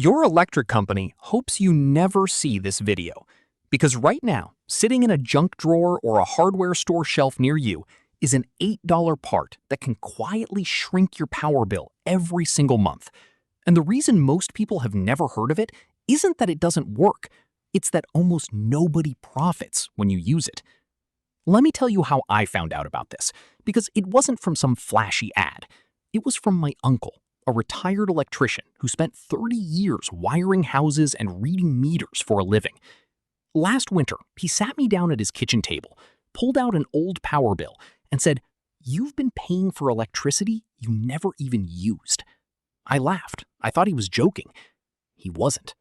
Your electric company hopes you never see this video, because right now, sitting in a junk drawer or a hardware store shelf near you is an $8 part that can quietly shrink your power bill every single month. And the reason most people have never heard of it isn't that it doesn't work, it's that almost nobody profits when you use it. Let me tell you how I found out about this, because it wasn't from some flashy ad. It was from my uncle, a retired electrician who spent 30 years wiring houses and reading meters for a living. Last winter, he sat me down at his kitchen table, pulled out an old power bill, and said, "You've been paying for electricity you never even used." I laughed. I thought he was joking. He wasn't.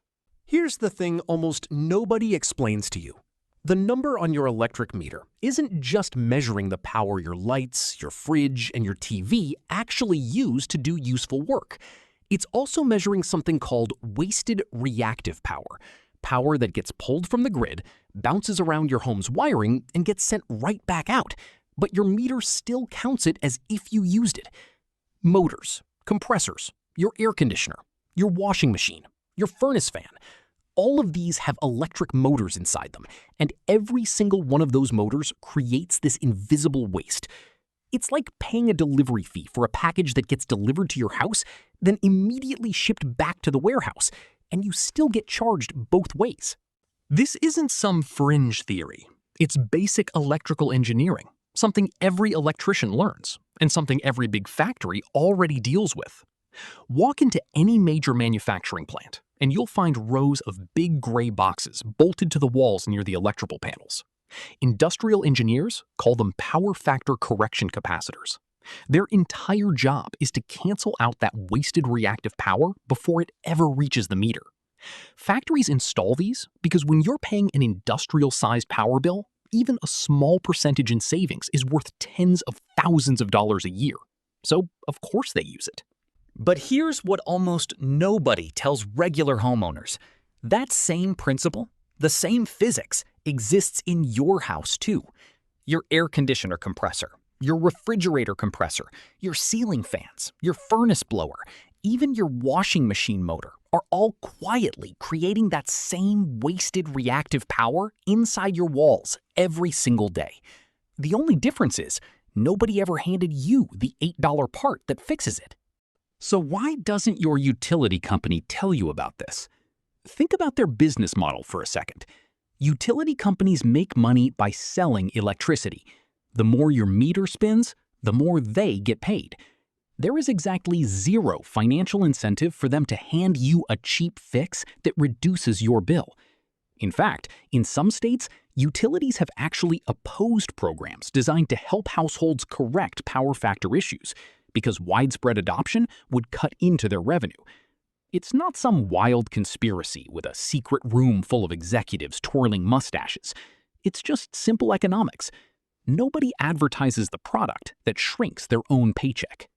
Here's the thing almost nobody explains to you. The number on your electric meter isn't just measuring the power your lights, your fridge, and your TV actually use to do useful work. It's also measuring something called wasted reactive power, power that gets pulled from the grid, bounces around your home's wiring, and gets sent right back out, but your meter still counts it as if you used it. Motors, compressors, your air conditioner, your washing machine, your furnace fan, all of these have electric motors inside them, and every single one of those motors creates this invisible waste. It's like paying a delivery fee for a package that gets delivered to your house, then immediately shipped back to the warehouse, and you still get charged both ways. This isn't some fringe theory. It's basic electrical engineering, something every electrician learns, and something every big factory already deals with. Walk into any major manufacturing plant, and you'll find rows of big gray boxes bolted to the walls near the electrical panels. Industrial engineers call them power factor correction capacitors. Their entire job is to cancel out that wasted reactive power before it ever reaches the meter. Factories install these because when you're paying an industrial-sized power bill, even a small percentage in savings is worth tens of thousands of dollars a year. So, of course they use it. But here's what almost nobody tells regular homeowners. That same principle, the same physics, exists in your house too. Your air conditioner compressor, your refrigerator compressor, your ceiling fans, your furnace blower, even your washing machine motor are all quietly creating that same wasted reactive power inside your walls every single day. The only difference is nobody ever handed you the $8 part that fixes it. So why doesn't your utility company tell you about this? Think about their business model for a second. Utility companies make money by selling electricity. The more your meter spins, the more they get paid. There is exactly zero financial incentive for them to hand you a cheap fix that reduces your bill. In fact, in some states, utilities have actually opposed programs designed to help households correct power factor issues, because widespread adoption would cut into their revenue. It's not some wild conspiracy with a secret room full of executives twirling mustaches. It's just simple economics. Nobody advertises the product that shrinks their own paycheck.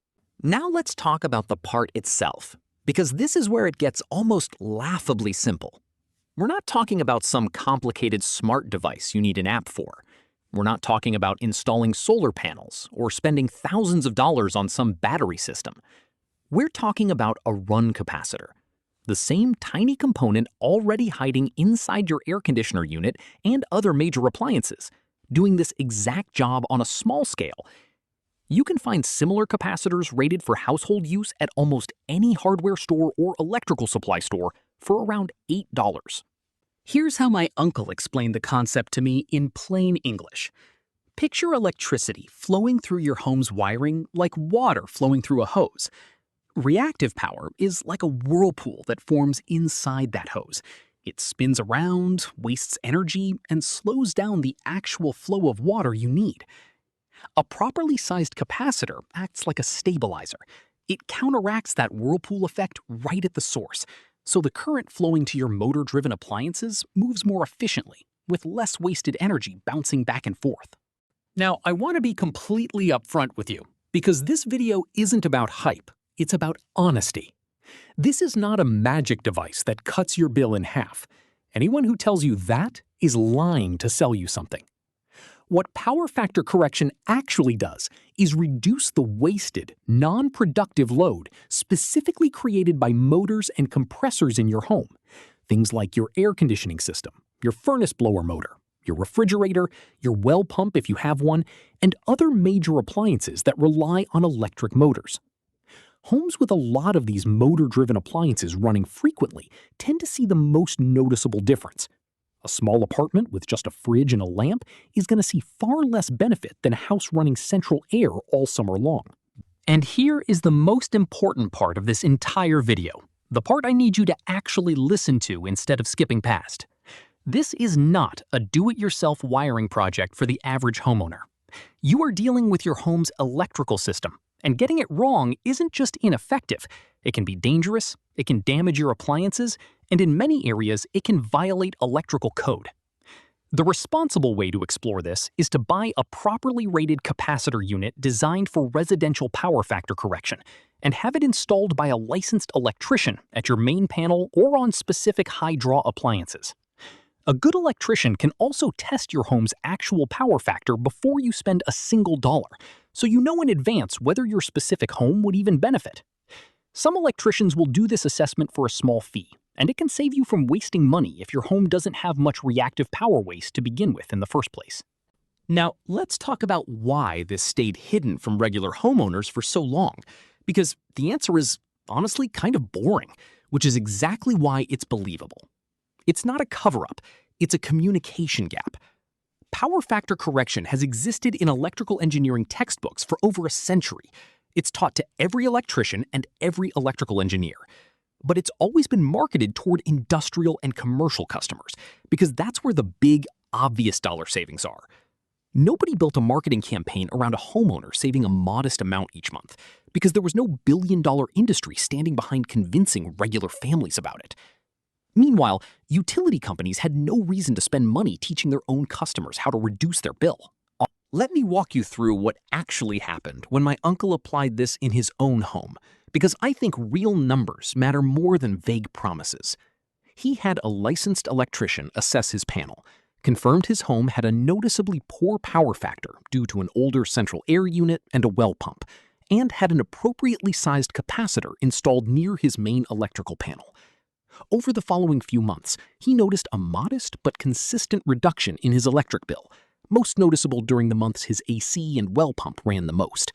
Now let's talk about the part itself, because this is where it gets almost laughably simple. We're not talking about some complicated smart device you need an app for. We're not talking about installing solar panels or spending thousands of dollars on some battery system. We're talking about a run capacitor, the same tiny component already hiding inside your air conditioner unit and other major appliances, doing this exact job on a small scale. You can find similar capacitors rated for household use at almost any hardware store or electrical supply store for around $8. Here's how my uncle explained the concept to me in plain English. Picture electricity flowing through your home's wiring like water flowing through a hose. Reactive power is like a whirlpool that forms inside that hose. It spins around, wastes energy, and slows down the actual flow of water you need. A properly sized capacitor acts like a stabilizer. It counteracts that whirlpool effect right at the source, so the current flowing to your motor-driven appliances moves more efficiently, with less wasted energy bouncing back and forth. Now, I want to be completely upfront with you, because this video isn't about hype, it's about honesty. This is not a magic device that cuts your bill in half. Anyone who tells you that is lying to sell you something. What power factor correction actually does is reduce the wasted, non-productive load specifically created by motors and compressors in your home. Things like your air conditioning system, your furnace blower motor, your refrigerator, your well pump if you have one, and other major appliances that rely on electric motors. Homes with a lot of these motor-driven appliances running frequently tend to see the most noticeable difference. A small apartment with just a fridge and a lamp is going to see far less benefit than a house running central air all summer long. And here is the most important part of this entire video, the part I need you to actually listen to instead of skipping past. This is not a do-it-yourself wiring project for the average homeowner. You are dealing with your home's electrical system, and getting it wrong isn't just ineffective. It can be dangerous, it can damage your appliances, and in many areas, it can violate electrical code. The responsible way to explore this is to buy a properly rated capacitor unit designed for residential power factor correction and have it installed by a licensed electrician at your main panel or on specific high-draw appliances. A good electrician can also test your home's actual power factor before you spend a single dollar, so you know in advance whether your specific home would even benefit. Some electricians will do this assessment for a small fee, and it can save you from wasting money if your home doesn't have much reactive power waste to begin with in the first place. Now, let's talk about why this stayed hidden from regular homeowners for so long, because the answer is honestly kind of boring, which is exactly why it's believable. It's not a cover-up, it's a communication gap. Power factor correction has existed in electrical engineering textbooks for over a century. It's taught to every electrician and every electrical engineer. But it's always been marketed toward industrial and commercial customers, because that's where the big, obvious dollar savings are. Nobody built a marketing campaign around a homeowner saving a modest amount each month, because there was no billion-dollar industry standing behind convincing regular families about it. Meanwhile, utility companies had no reason to spend money teaching their own customers how to reduce their bill. Let me walk you through what actually happened when my uncle applied this in his own home, because I think real numbers matter more than vague promises. He had a licensed electrician assess his panel, confirmed his home had a noticeably poor power factor due to an older central air unit and a well pump, and had an appropriately sized capacitor installed near his main electrical panel. Over the following few months, he noticed a modest but consistent reduction in his electric bill, most noticeable during the months his AC and well pump ran the most.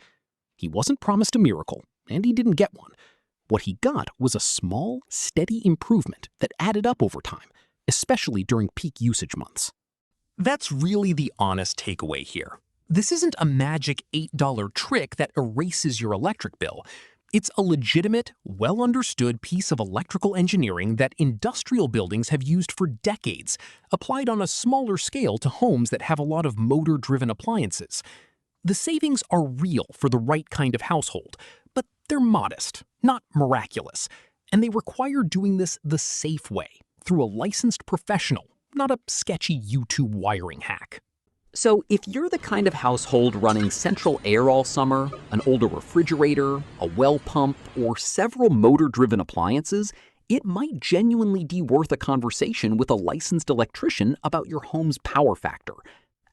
He wasn't promised a miracle, and he didn't get one. What he got was a small, steady improvement that added up over time, especially during peak usage months. That's really the honest takeaway here. This isn't a magic $8 trick that erases your electric bill. It's a legitimate, well-understood piece of electrical engineering that industrial buildings have used for decades, applied on a smaller scale to homes that have a lot of motor-driven appliances. The savings are real for the right kind of household, but they're modest, not miraculous, and they require doing this the safe way, through a licensed professional, not a sketchy YouTube wiring hack. So if you're the kind of household running central air all summer, an older refrigerator, a well pump, or several motor-driven appliances, it might genuinely be worth a conversation with a licensed electrician about your home's power factor.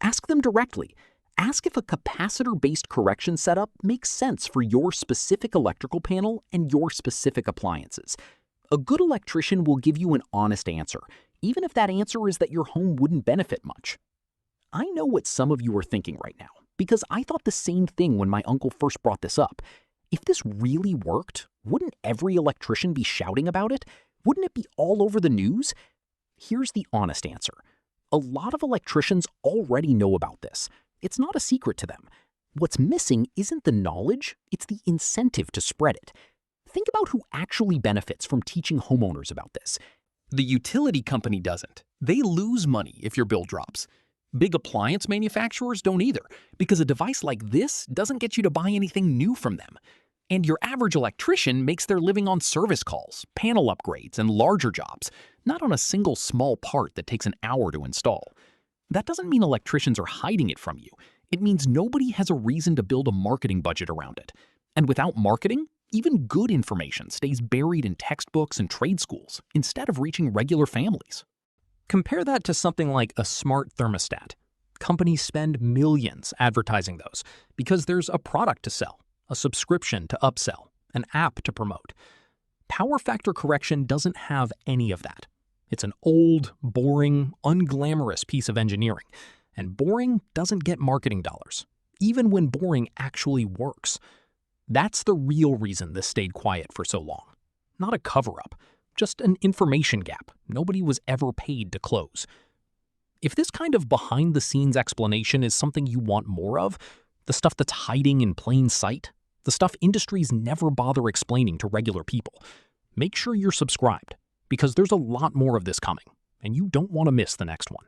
Ask them directly. Ask if a capacitor-based correction setup makes sense for your specific electrical panel and your specific appliances. A good electrician will give you an honest answer, even if that answer is that your home wouldn't benefit much. I know what some of you are thinking right now, because I thought the same thing when my uncle first brought this up. If this really worked, wouldn't every electrician be shouting about it? Wouldn't it be all over the news? Here's the honest answer. A lot of electricians already know about this. It's not a secret to them. What's missing isn't the knowledge, it's the incentive to spread it. Think about who actually benefits from teaching homeowners about this. The utility company doesn't. They lose money if your bill drops. Big appliance manufacturers don't either, because a device like this doesn't get you to buy anything new from them. And your average electrician makes their living on service calls, panel upgrades, and larger jobs, not on a single small part that takes an hour to install. That doesn't mean electricians are hiding it from you. It means nobody has a reason to build a marketing budget around it. And without marketing, even good information stays buried in textbooks and trade schools instead of reaching regular families. Compare that to something like a smart thermostat. Companies spend millions advertising those because there's a product to sell, a subscription to upsell, an app to promote. Power factor correction doesn't have any of that. It's an old, boring, unglamorous piece of engineering, and boring doesn't get marketing dollars, even when boring actually works. That's the real reason this stayed quiet for so long. Not a cover-up, just an information gap nobody was ever paid to close. If this kind of behind-the-scenes explanation is something you want more of, the stuff that's hiding in plain sight, the stuff industries never bother explaining to regular people, make sure you're subscribed, because there's a lot more of this coming, and you don't want to miss the next one.